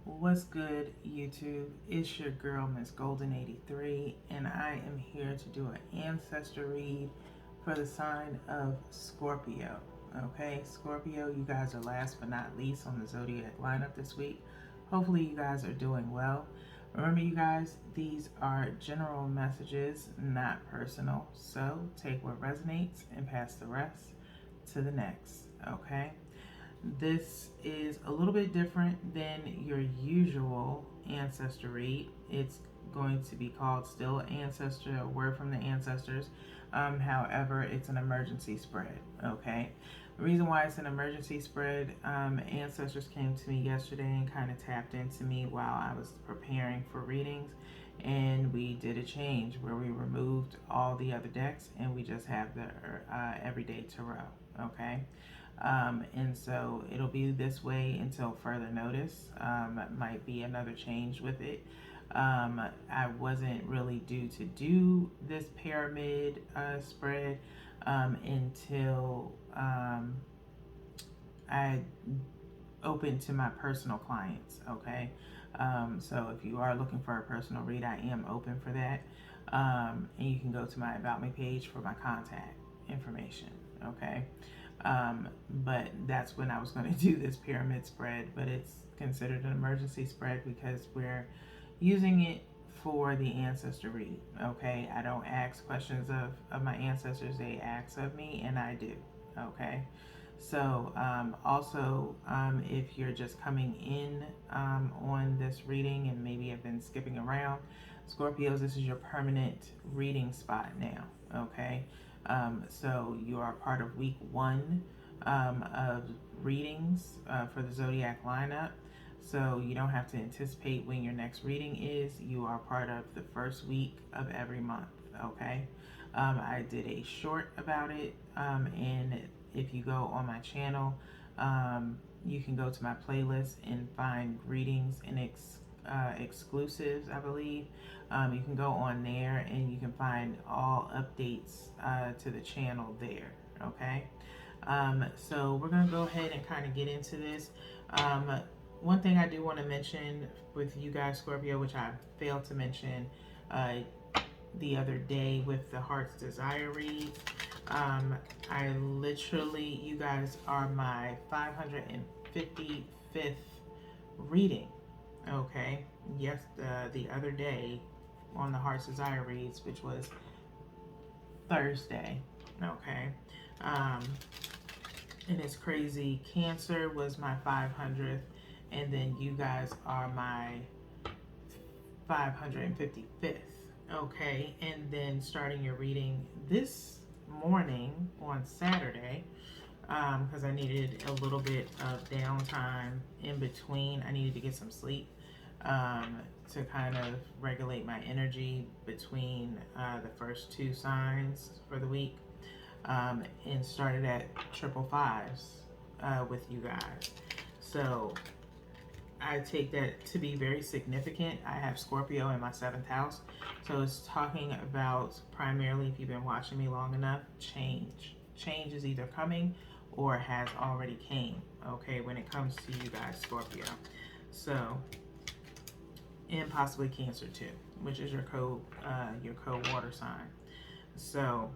What's good, YouTube? It's your girl, Miss Golden 83, and I am here to do an ancestor read for the sign of Scorpio. Okay, Scorpio, you guys are last but not least on the zodiac lineup this week. Hopefully, you guys are doing well. Remember, you guys, these are general messages, not personal. So take what resonates and pass the rest to the next. Okay. This is a little bit different than your usual ancestor read. It's going to be called still ancestor, a word from the ancestors. However, it's an emergency spread. Okay. The reason why it's an emergency spread, ancestors came to me yesterday and kind of tapped into me while I was preparing for readings. And we did a change where we removed all the other decks and we just have the everyday tarot. Okay. And so it'll be this way until further notice. Might be another change with it. I wasn't really due to do this pyramid spread until I opened to my personal clients. Okay. So if you are looking for a personal read, I am open for that. And you can go to my About Me page for my contact information. Okay. But that's when I was going to do this pyramid spread, but it's considered an emergency spread because we're using it for the ancestor read. Okay, I don't ask questions of my ancestors, they ask of me, and I do. Okay, so also if you're just coming in on this reading and maybe have been skipping around, Scorpios, this is your permanent reading spot now. Okay. So you are part of week 1 of readings for the zodiac lineup. So you don't have to anticipate when your next reading is. You are part of the first week of every month. Okay. I did a short about it. And if you go on my channel, you can go to my playlist and find readings and exclusives, I believe. You can go on there and you can find all updates to the channel there. Okay. So we're going to go ahead and kind of get into this. One thing I do want to mention with you guys, Scorpio, which I failed to mention the other day with the Heart's Desire reads. I literally, you guys are my 555th reading. Okay. Yes, the other day on the Heart's Desire reads, which was Thursday. Okay. And it's crazy. Cancer was my 500th, and then you guys are my 555th. Okay. And then starting your reading this morning on Saturday, because I needed a little bit of downtime in between. I needed to get some sleep to kind of regulate my energy between the first 2 signs for the week, and started at 555s with you guys. So I take that to be very significant. I have Scorpio in my 7th house. So it's talking about, primarily, if you've been watching me long enough, change. Change is either coming or has already came, okay, when it comes to you guys, Scorpio. So, and possibly Cancer too, which is your co-water sign. So,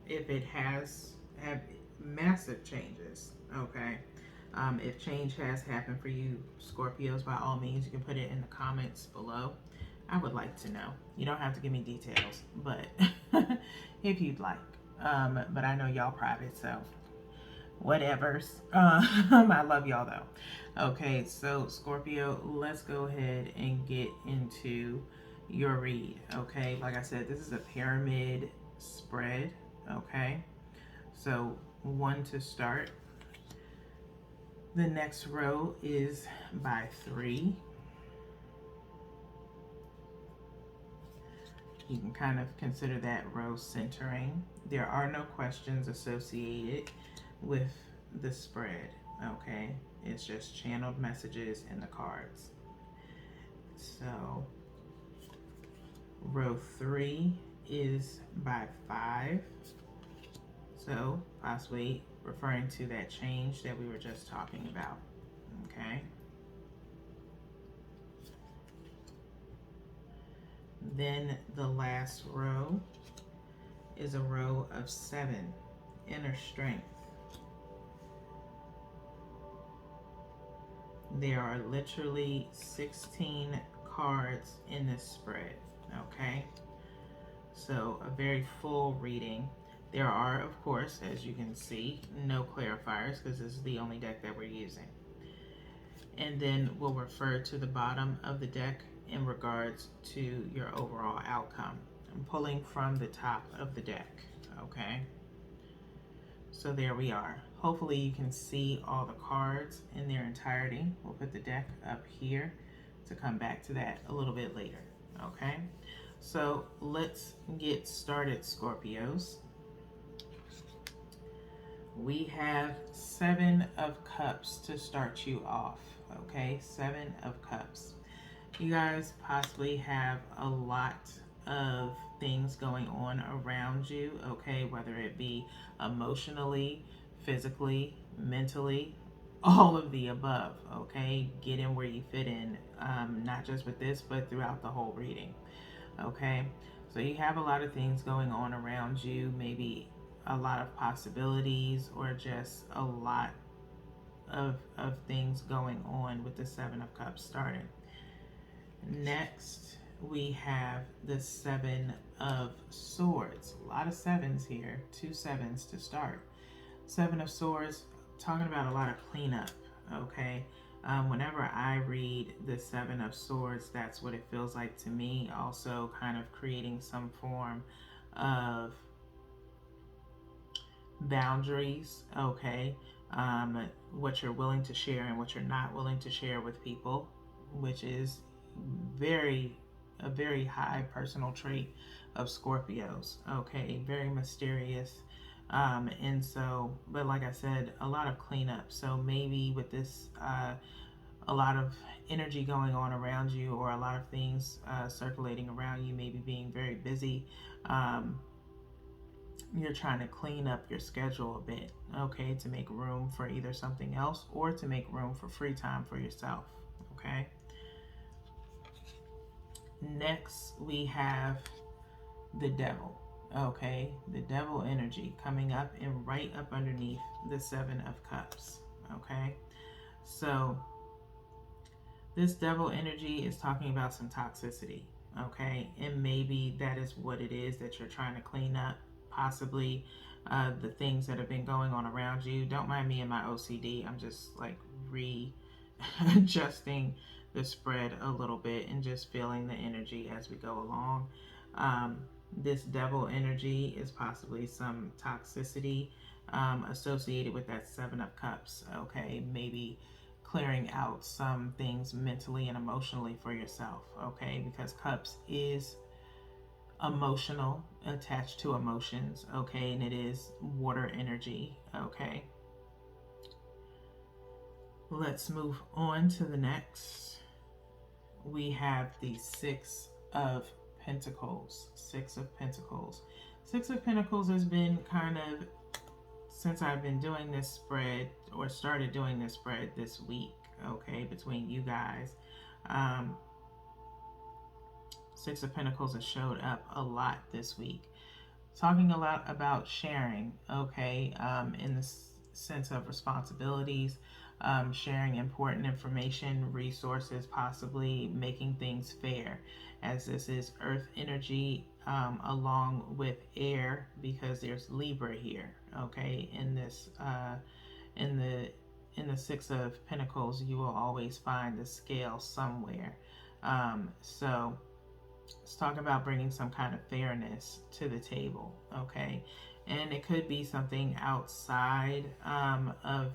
if it has have massive changes, okay, if change has happened for you, Scorpios, by all means, you can put it in the comments below. I would like to know. You don't have to give me details, but if you'd like. But I know y'all private, so whatevers. I love y'all though. Okay, so Scorpio, let's go ahead and get into your read. Okay, like I said, this is a pyramid spread. Okay, so 1 to start. The next row is by 3. You can kind of consider that row centering. There are no questions associated with the spread, okay? It's just channeled messages in the cards. So row 3 is by 5. So possibly referring to that change that we were just talking about, okay? Then the last row is a row of 7, inner strength. There are literally 16 cards in this spread, okay? So a very full reading. There are, of course, as you can see, no clarifiers because this is the only deck that we're using. And then we'll refer to the bottom of the deck in regards to your overall outcome. I'm pulling from the top of the deck, okay? So there we are. Hopefully you can see all the cards in their entirety. We'll put the deck up here to come back to that a little bit later, okay? So let's get started, Scorpios. We have 7 of Cups to start you off, okay? 7 of Cups. You guys possibly have a lot of things going on around you, okay? Whether it be emotionally, physically, mentally, all of the above, okay? Get in where you fit in, not just with this, but throughout the whole reading, okay? So you have a lot of things going on around you, maybe a lot of possibilities or just a lot of things going on with the 7 of Cups starting. Next, we have the 7 of Swords. A lot of 7s here, 2 7s to start. 7 of Swords, talking about a lot of cleanup, okay? Whenever I read the 7 of Swords, that's what it feels like to me. Also kind of creating some form of boundaries, okay? What you're willing to share and what you're not willing to share with people, which is a very high personal trait of Scorpios, okay? Very mysterious. And so, but like I said, a lot of cleanup. So maybe with this, a lot of energy going on around you, or a lot of things circulating around you, maybe being very busy. You're trying to clean up your schedule a bit, okay, to make room for either something else or to make room for free time for yourself, okay? Next, we have the Devil, okay? The Devil energy coming up and right up underneath the 7 of Cups, okay? So this Devil energy is talking about some toxicity, okay? And maybe that is what it is that you're trying to clean up, possibly the things that have been going on around you. Don't mind me and my OCD. I'm just like readjusting the spread a little bit and just feeling the energy as we go along. This Devil energy is possibly some toxicity associated with that 7 of Cups, okay? Maybe clearing out some things mentally and emotionally for yourself, okay? Because Cups is emotional, attached to emotions, okay? And it is water energy, okay? Let's move on to the next. We have the 6 of Pentacles. 6 of Pentacles. 6 of Pentacles has been kind of, since I've been doing this spread, or started doing this spread this week, okay, between you guys, 6 of Pentacles has showed up a lot this week. Talking a lot about sharing, okay, in the sense of responsibilities, sharing important information, resources, possibly making things fair, as this is earth energy along with air, because there's Libra here, okay? In this in the 6 of Pentacles, you will always find the scale somewhere. So let's talk about bringing some kind of fairness to the table, okay? And it could be something outside of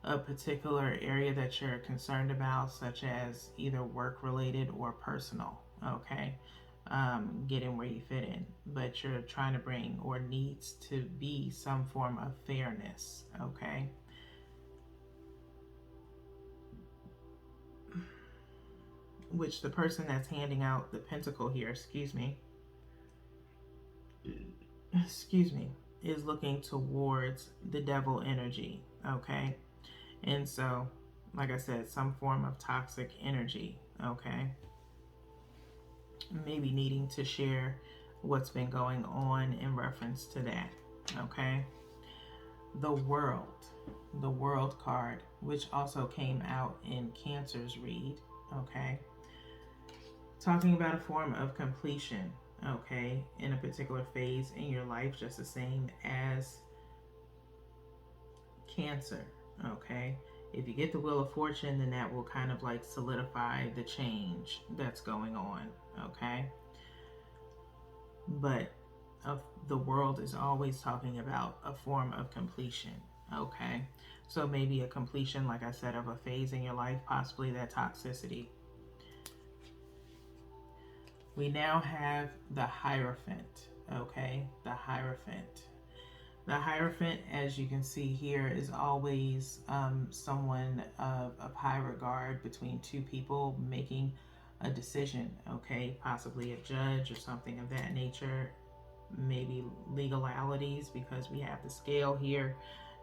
a particular area that you're concerned about, such as either work related or personal, okay? Getting where you fit in, but you're trying to bring, or needs to be, some form of fairness, okay? Which the person that's handing out the pentacle here, excuse me, is looking towards the Devil energy, okay? And so, like I said, some form of toxic energy, okay? maybe needing to share what's been going on in reference to that. Okay. The World card, which also came out in Cancer's read. Okay. Talking about a form of completion, okay, in a particular phase in your life, just the same as Cancer, okay. If you get the Wheel of Fortune, then that will kind of like solidify the change that's going on, okay. But the World is always talking about a form of completion, okay. So maybe a completion, like I said, of a phase in your life, possibly that toxicity. We now have the Hierophant, okay? The Hierophant. The Hierophant, as you can see here, is always someone of high regard between two people making a decision, okay? Possibly a judge or something of that nature. Maybe legalities, because we have the scale here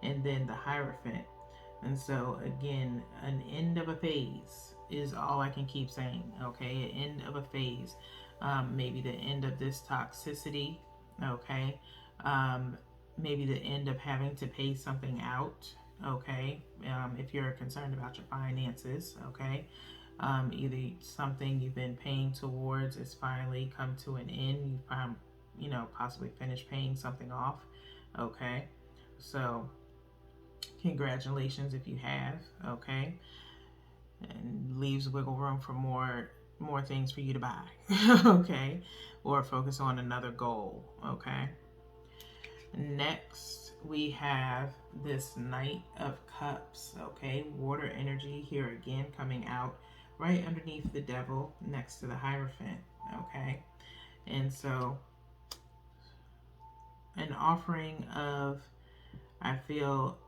and then the Hierophant. And so, again, an end of a phase is all I can keep saying, okay? An end of a phase. Maybe the end of this toxicity, okay? Maybe the end of having to pay something out, okay? If you're concerned about your finances, okay? Either something you've been paying towards has finally come to an end. Possibly finished paying something off, okay? So, congratulations if you have, okay? And leaves wiggle room for more things for you to buy, okay? Or focus on another goal, okay? Next, we have this Knight of Cups, okay? Water energy here again coming out right underneath the Devil next to the Hierophant, okay? And so, an offering of, I feel,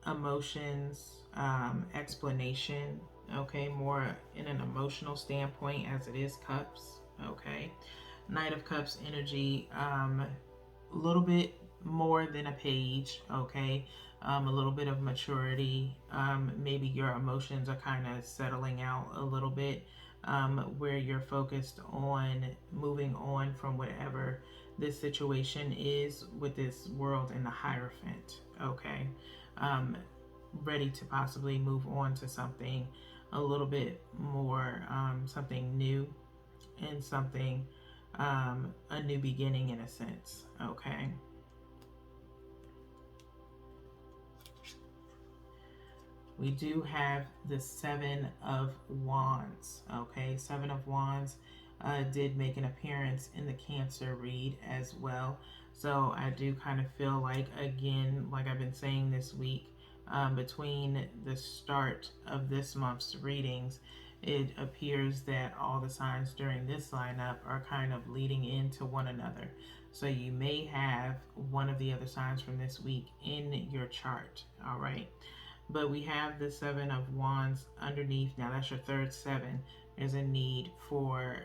emotions, explanation, okay, more in an emotional standpoint as it is Cups, okay. Knight of Cups energy, a little bit more than a page, okay. A little bit of maturity. Maybe your emotions are kind of settling out a little bit, where you're focused on moving on from whatever this situation is with this World and the Hierophant, okay. Ready to possibly move on to something a little bit more, something new and something, a new beginning in a sense, okay. We do have the Seven of Wands, okay. Seven of Wands did make an appearance in the Cancer read as well. So I do kind of feel like, again, like I've been saying this week, between the start of this month's readings, it appears that all the signs during this lineup are kind of leading into one another. So you may have one of the other signs from this week in your chart, all right? But we have the Seven of Wands underneath. Now that's your third seven. There's a need for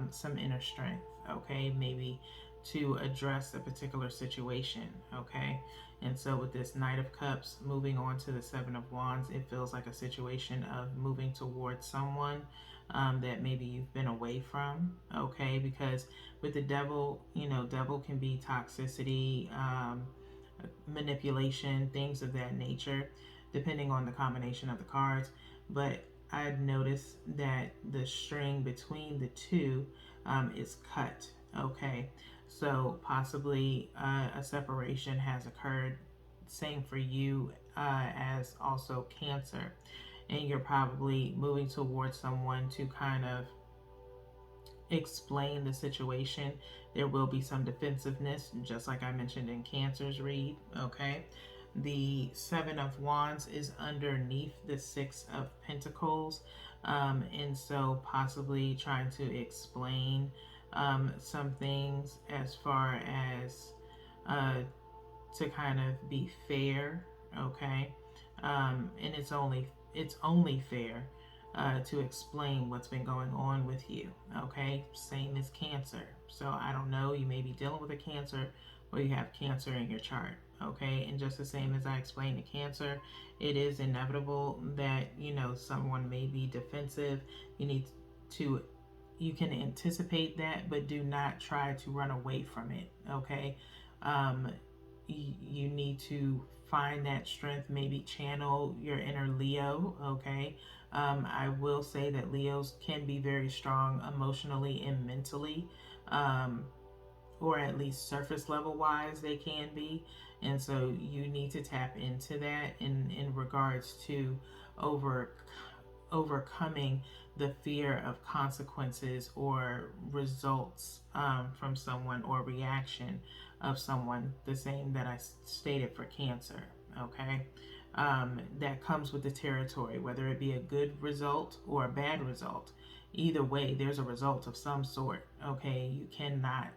some inner strength, okay? Maybe to address a particular situation, okay? And so with this Knight of Cups moving on to the Seven of Wands, it feels like a situation of moving towards someone that maybe you've been away from, okay? Because with the Devil, Devil can be toxicity, manipulation, things of that nature, depending on the combination of the cards. But I'd noticed that the string between the two is cut, okay? So possibly a separation has occurred. Same for you as also Cancer. And you're probably moving towards someone to kind of explain the situation. There will be some defensiveness, just like I mentioned in Cancer's read, okay? The Seven of Wands is underneath the Six of Pentacles. And so possibly trying to explain some things as far as to kind of be fair, okay? And it's only fair to explain what's been going on with you, okay? Same as Cancer. So I don't know, you may be dealing with a Cancer or you have Cancer in your chart, okay? And just the same as I explained to Cancer, it is inevitable that, someone may be defensive. You need to you can anticipate that, but do not try to run away from it. Okay. um, you need to find that strength, maybe channel your inner Leo. Okay. I will say that Leos can be very strong emotionally and mentally, um, or at least surface level wise they can be. And so you need to tap into that in regards to over overcoming the fear of consequences or results, from someone, or reaction of someone, the same that I stated for Cancer. Okay. That comes with the territory, whether it be a good result or a bad result. Either way, there's a result of some sort. Okay. You cannot,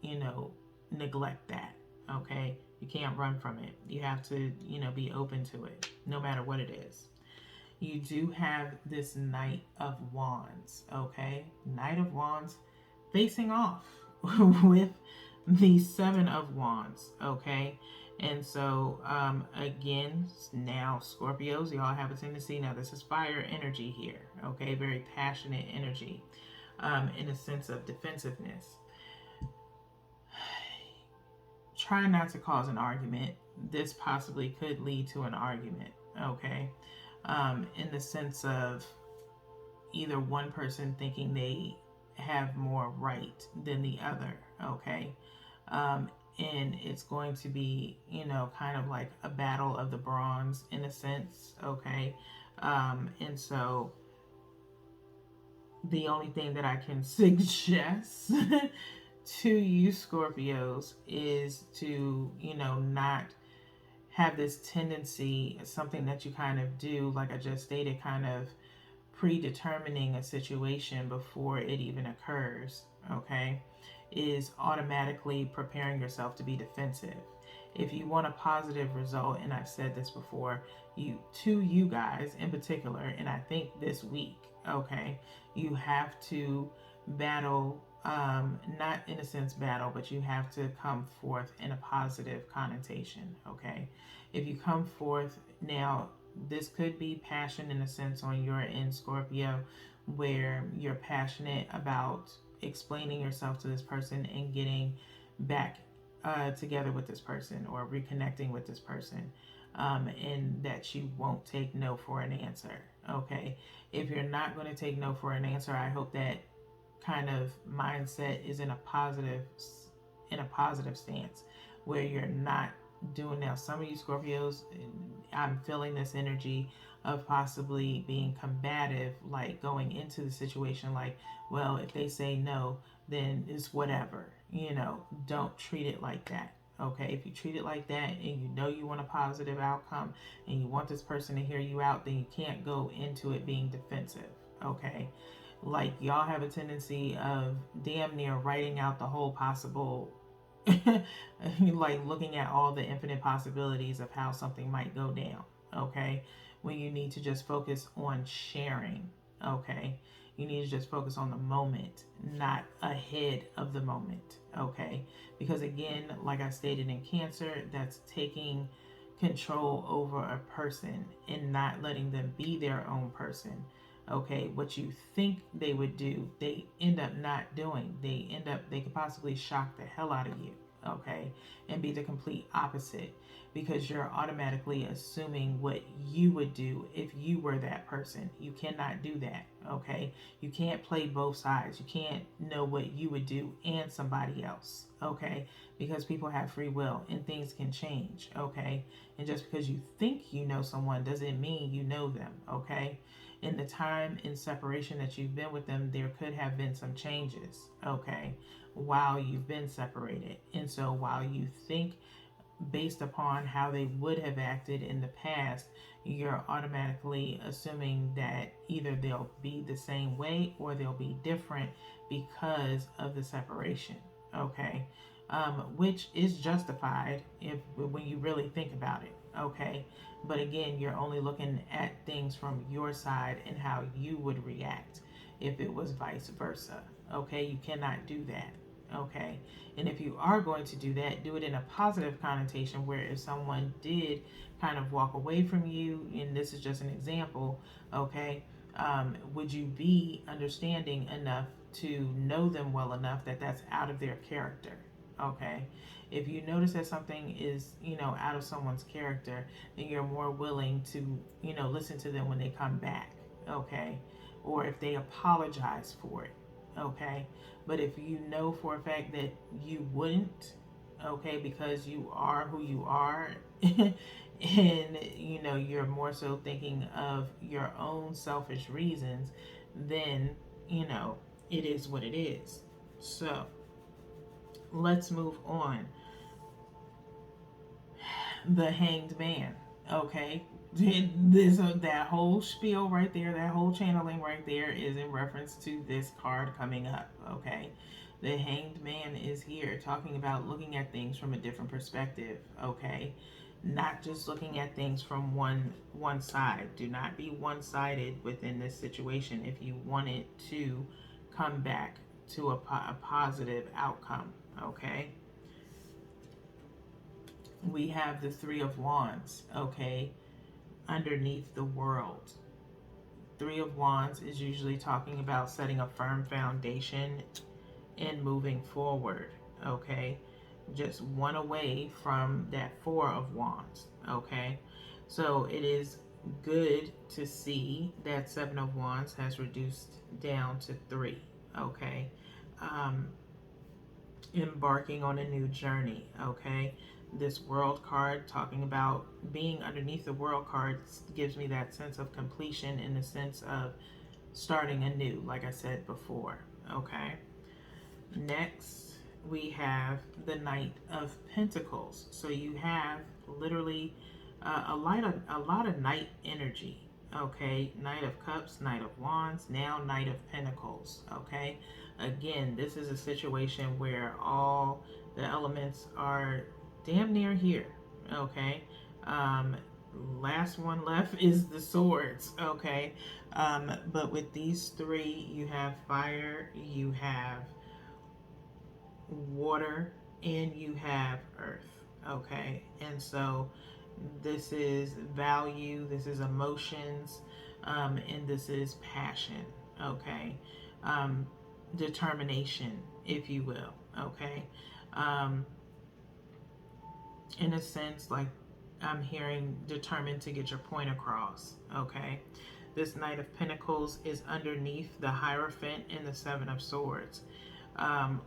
you know, neglect that. Okay. You can't run from it. You have to, be open to it, no matter what it is. You do have this Knight of Wands. Okay. Knight of Wands facing off with the Seven of Wands. Okay. And so, again, now Scorpios, y'all have a tendency, now this is fire energy here. Okay. Very passionate energy, in a sense of defensiveness. Try not to cause an argument. This possibly could lead to an argument. Okay. In the sense of either one person thinking they have more right than the other. Okay. And it's going to be, kind of like a battle of the bronze in a sense. Okay. And so the only thing that I can suggest to you Scorpios is to, not have this tendency, something that you kind of do, like I just stated, kind of predetermining a situation before it even occurs. Okay. Is automatically preparing yourself to be defensive. If you want a positive result, and I've said this before, you guys in particular, and I think this week, okay, you have to battle, not in a sense battle, but you have to come forth in a positive connotation. Okay. If you come forth now, this could be passion in a sense on your end, Scorpio, where you're passionate about explaining yourself to this person and getting back, together with this person, or reconnecting with this person, and that you won't take no for an answer. Okay. If you're not going to take no for an answer, I hope that kind of mindset is in a positive stance, where you're not doing. Now some of you Scorpios, I'm feeling this energy of possibly being combative, like going into the situation like, well, if they say no, then it's whatever. Don't treat it like that. Okay. If you treat it like that, and you want a positive outcome, and you want this person to hear you out, then you can't go into it being defensive. Okay. Like, y'all have a tendency of damn near writing out the whole possible like looking at all the infinite possibilities of how something might go down. Okay. When you need to just focus on sharing. Okay. You need to just focus on the moment, not ahead of the moment. Okay. Because again, like I stated in Cancer, that's taking control over a person and not letting them be their own person. Okay. What you think they would do, they end up not doing. They could possibly shock the hell out of you. Okay. And be the complete opposite, because you're automatically assuming what you would do if you were that person. You cannot do that. Okay. You can't play both sides. You can't know what you would do and somebody else. Okay. Because people have free will and things can change. Okay. And just because you think you know someone doesn't mean you know them. Okay. In the time in separation that you've been with them, there could have been some changes. Okay. While you've been separated. And so while you think based upon how they would have acted in the past, you're automatically assuming that either they'll be the same way or they'll be different because of the separation. Okay. Which is justified when you really think about it. Okay. But again, you're only looking at things from your side and how you would react if it was vice versa. Okay. You cannot do that. Okay. And if you are going to do that, do it in a positive connotation, where if someone did kind of walk away from you, and this is just an example, okay, Would you be understanding enough to know them well enough that that's out of their character? Okay. If you notice that something is, out of someone's character, then you're more willing to, listen to them when they come back. Okay. Or if they apologize for it. Okay. But if you know for a fact that you wouldn't, okay, because you are who you are, and you're more so thinking of your own selfish reasons, then it is what it is. So let's move on. The Hanged Man. Okay, that whole spiel right there, that whole channeling right there is in reference to this card coming up. Okay, the Hanged Man is here talking about looking at things from a different perspective. Okay, not just looking at things from one side. Do not be one-sided within this situation if you want it to come back to a positive outcome. Okay, we have the Three of Wands. Okay, underneath the world. Three of Wands is usually talking about setting a firm foundation and moving forward. Okay, just one away from that Four of Wands. Okay, so it is good to see that Seven of Wands has reduced down to 3. Okay, embarking on a new journey. Okay, this World card talking about being underneath the World card gives me that sense of completion, in the sense of starting anew, like I said before. Okay, next we have the Knight of Pentacles. So you have literally a lot of Knight energy. Okay, Knight of Cups, Knight of Wands, now Knight of Pentacles. Okay, again, this is a situation where all the elements are damn near here. Okay, last one left is the Swords. Okay, but with these three, you have fire, you have water, and you have earth. Okay, and so this is value, this is emotions, and this is passion. Okay, determination, if you will. Okay, in a sense, like I'm hearing determined to get your point across. Okay, this Knight of Pentacles is underneath the Hierophant and the Seven of Swords.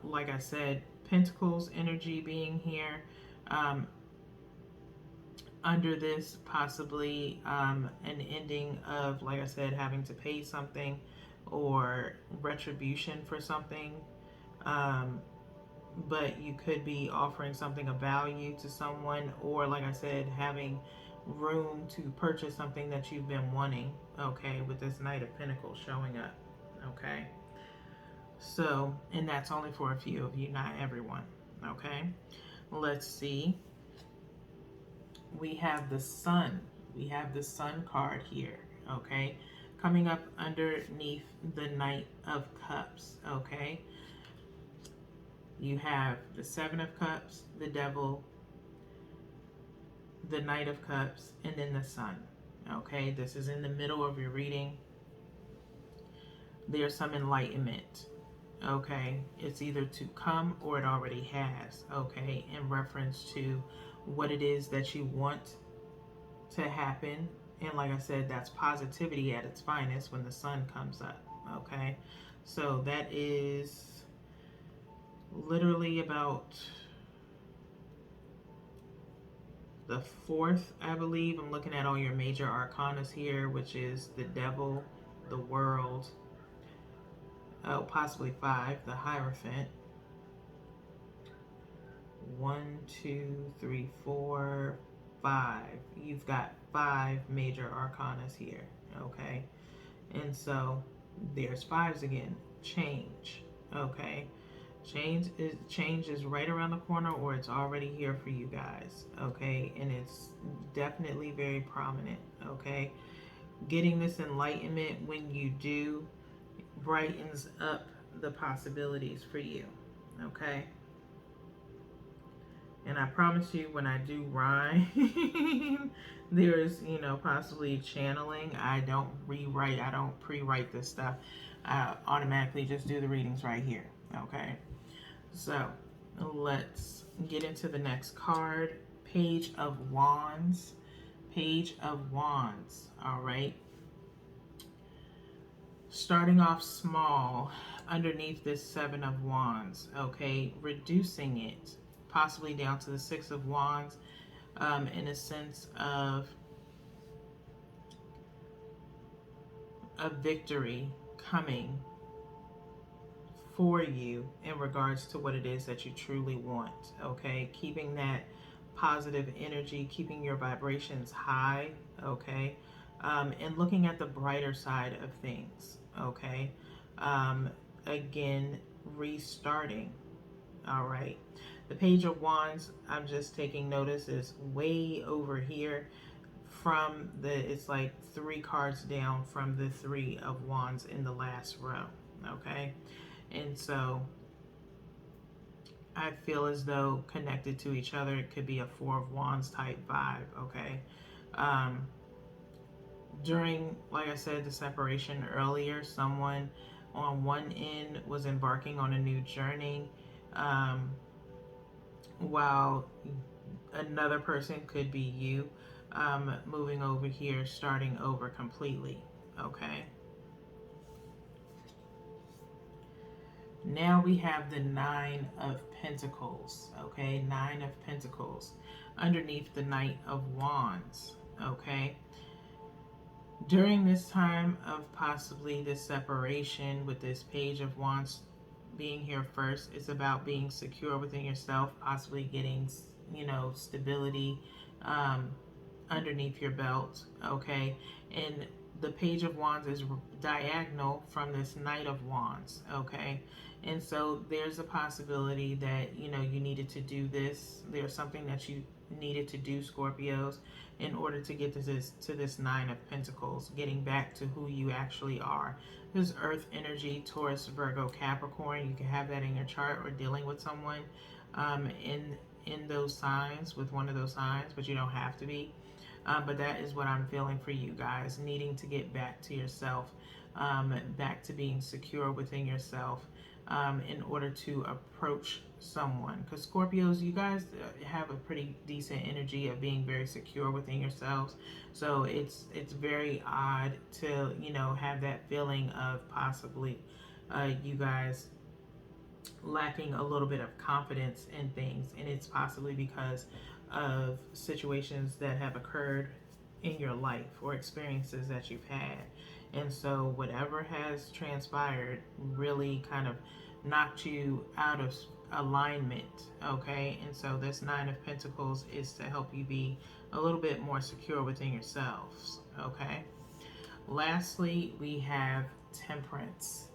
Like I said, Pentacles energy being here, under this possibly an ending of, like I said, having to pay something or retribution for something. But you could be offering something of value to someone, or like I said, having room to purchase something that you've been wanting. Okay, with this Knight of Pentacles showing up. Okay, so, and that's only for a few of you, not everyone. Okay, let's see. We have the Sun. We have the Sun card here. Okay, coming up underneath the Knight of Cups. Okay, you have the Seven of Cups, the Devil, the Knight of Cups, and then the Sun. Okay, this is in the middle of your reading. There's some enlightenment. Okay, it's either to come or it already has. Okay, in reference to what it is that you want to happen. And like I said, that's positivity at its finest when the Sun comes up. Okay, so that is literally about the 4th, I believe. I'm looking at all your major arcanas here, which is the Devil, the World, possibly 5, the Hierophant. 1, 2, 3, 4, 5. You've got 5 major arcanas here. Okay, and so there's 5s again. Change. Okay, change is right around the corner, or it's already here for you guys. Okay, and it's definitely very prominent. Okay, getting this enlightenment when you do brightens up the possibilities for you. Okay, And I promise you, when I do rhyme, there's, you know, possibly channeling. I don't rewrite, I don't pre-write this stuff. I automatically just do the readings right here. Okay. So let's get into the next card. Page of Wands. Page of Wands. All right. Starting off small underneath this Seven of Wands. Okay. Reducing it possibly down to the Six of Wands, in a sense of a victory coming for you in regards to what it is that you truly want. Okay, keeping that positive energy, keeping your vibrations high. Okay, and looking at the brighter side of things. Okay, again, restarting. All right, the Page of Wands, I'm just taking notice, is way over here from the, it's like 3 cards down from the Three of Wands in the last row. Okay, and so I feel as though connected to each other, it could be a Four of Wands type vibe. Okay, um, during, like I said, the separation earlier, someone on one end was embarking on a new journey, while another person could be you, moving over here, starting over completely. Okay. Now we have the Nine of Pentacles. Okay, Nine of Pentacles underneath the Knight of Wands. Okay. During this time of possibly this separation, with this Page of Wands being here first, it's about being secure within yourself, possibly getting, you know, stability underneath your belt. Okay, and the Page of Wands is diagonal from this Knight of Wands. Okay, and so there's a possibility that, you know, you needed to do this. There's something that you needed to do, Scorpios, in order to get to this Nine of Pentacles, getting back to who you actually are. This Earth energy, Taurus, Virgo, Capricorn, you can have that in your chart, or dealing with someone in those signs, with one of those signs, but you don't have to be. But that is what I'm feeling for you guys, needing to get back to yourself, back to being secure within yourself, in order to approach someone. Because Scorpios, you guys have a pretty decent energy of being very secure within yourselves. So it's very odd to, you know, have that feeling of possibly you guys lacking a little bit of confidence in things, and it's possibly because of situations that have occurred in your life or experiences that you've had. And so whatever has transpired really kind of knocked you out of alignment. Okay, and so this Nine of Pentacles is to help you be a little bit more secure within yourselves. Okay, lastly, we have Temperance.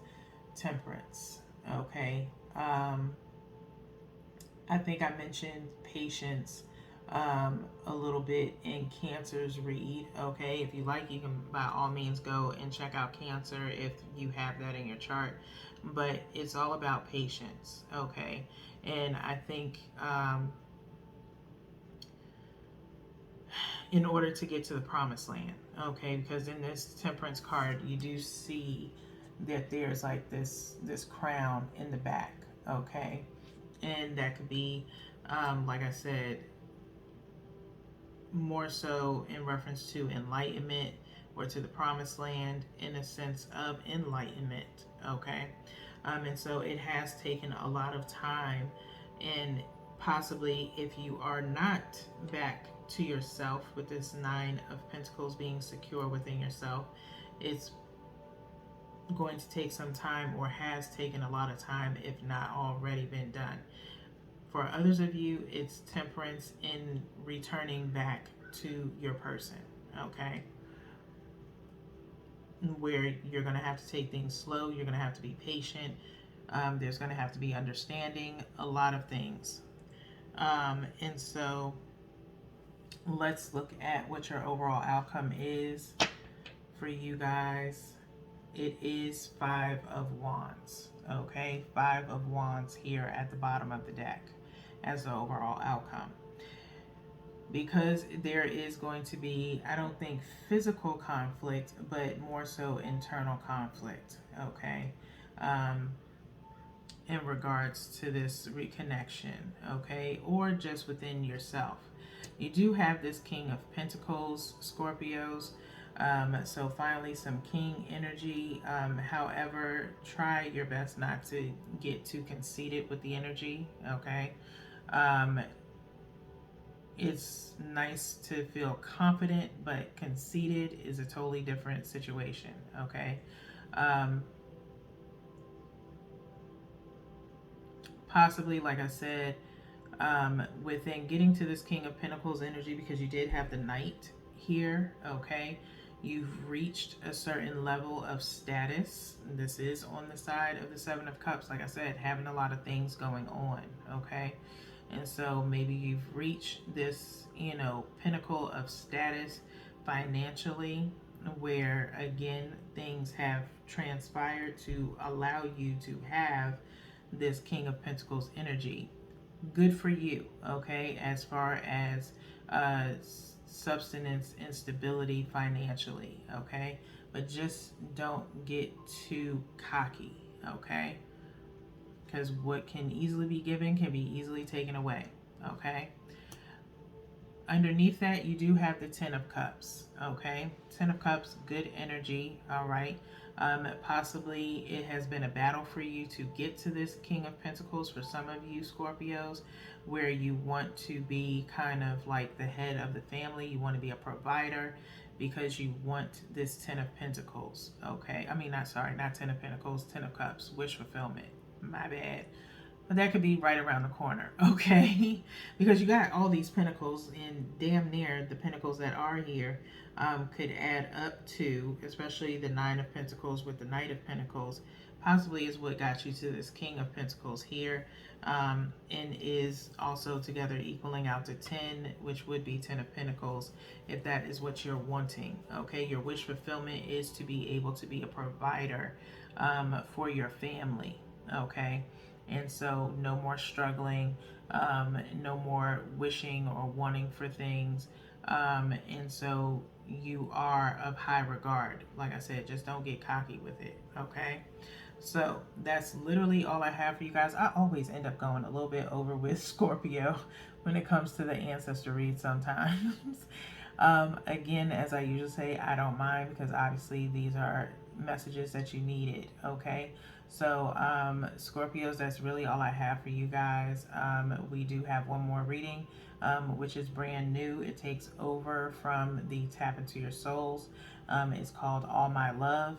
Temperance. Okay, I think I mentioned patience a little bit in Cancer's read. Okay, if you like, you can by all means go and check out Cancer if you have that in your chart. But it's all about patience. Okay, and I think in order to get to the promised land. Okay, because in this Temperance card, you do see that there's like this crown in the back. Okay, and that could be, like I said, more so in reference to enlightenment, or to the promised land in a sense of enlightenment. Okay, and so it has taken a lot of time, and possibly if you are not back to yourself with this Nine of Pentacles, being secure within yourself, it's going to take some time, or has taken a lot of time, if not already been done. For others of you, it's temperance in returning back to your person. Okay, where you're going to have to take things slow, you're going to have to be patient, there's going to have to be understanding, a lot of things. And so let's look at what your overall outcome is for you guys. It is Five of Wands. Okay, Five of Wands here at the bottom of the deck. as the overall outcome. Because there is going to be, I don't think physical conflict, but more so internal conflict, okay? Um, in regards to this reconnection, okay? Or just within yourself. You do have this King of Pentacles, Scorpios. So finally some King energy. However, try your best not to get too conceited with the energy, okay? Um, it's nice to feel confident, but conceited is a totally different situation, okay? Um, Possibly, like I said, within getting to this King of Pentacles energy, because you did have the Knight here, okay? You've reached a certain level of status. This is on the side of the Seven of Cups, like I said, having a lot of things going on, okay? And so maybe you've reached this, pinnacle of status financially, where again, things have transpired to allow you to have this King of Pentacles energy. Good for you, okay, as far as uh, substance and stability financially, okay? But just don't get too cocky, okay? Because what can easily be given can be easily taken away, okay? Underneath that, you do have the Ten of Cups, okay? Ten of Cups, good energy, all right? Possibly it has been a battle for you to get to this King of Pentacles for some of you Scorpios, where you want to be kind of like the head of the family. You want to be a provider because you want this Ten of Pentacles, okay? I mean, not Ten of Pentacles, Ten of Cups, wish fulfillment. My bad. But that could be right around the corner, okay? Because you got all these pentacles, and damn near the pentacles that are here could add up to, especially the Nine of Pentacles with the Knight of Pentacles, possibly is what got you to this King of Pentacles here, and is also together equaling out to 10, which would be 10 of Pentacles, if that is what you're wanting, okay? Your wish fulfillment is to be able to be a provider for your family, okay? And so no more struggling, no more wishing or wanting for things. And so you are of high regard. Like I said, just don't get cocky with it, okay? So that's literally all I have for you guys. I always end up going a little bit over with Scorpio when it comes to the ancestor read sometimes. Again, as I usually say, I don't mind, because obviously these are messages that you needed, okay? So Scorpios, that's really all I have for you guys. We do have one more reading, which is brand new. It takes over from the Tap Into Your Souls. It's called All My Love.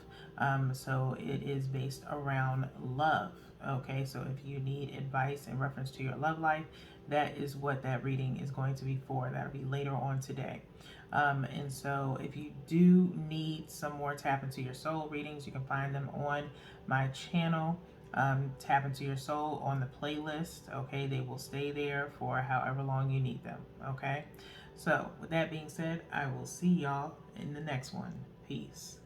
So it is based around love, okay? So if you need advice in reference to your love life, that is what that reading is going to be for. That'll be later on today. And so if you do need some more Tap Into Your Soul readings, you can find them on my channel, Tap Into Your Soul, on the playlist, okay? They will stay there for however long you need them, okay? So with that being said, I will see y'all in the next one. Peace.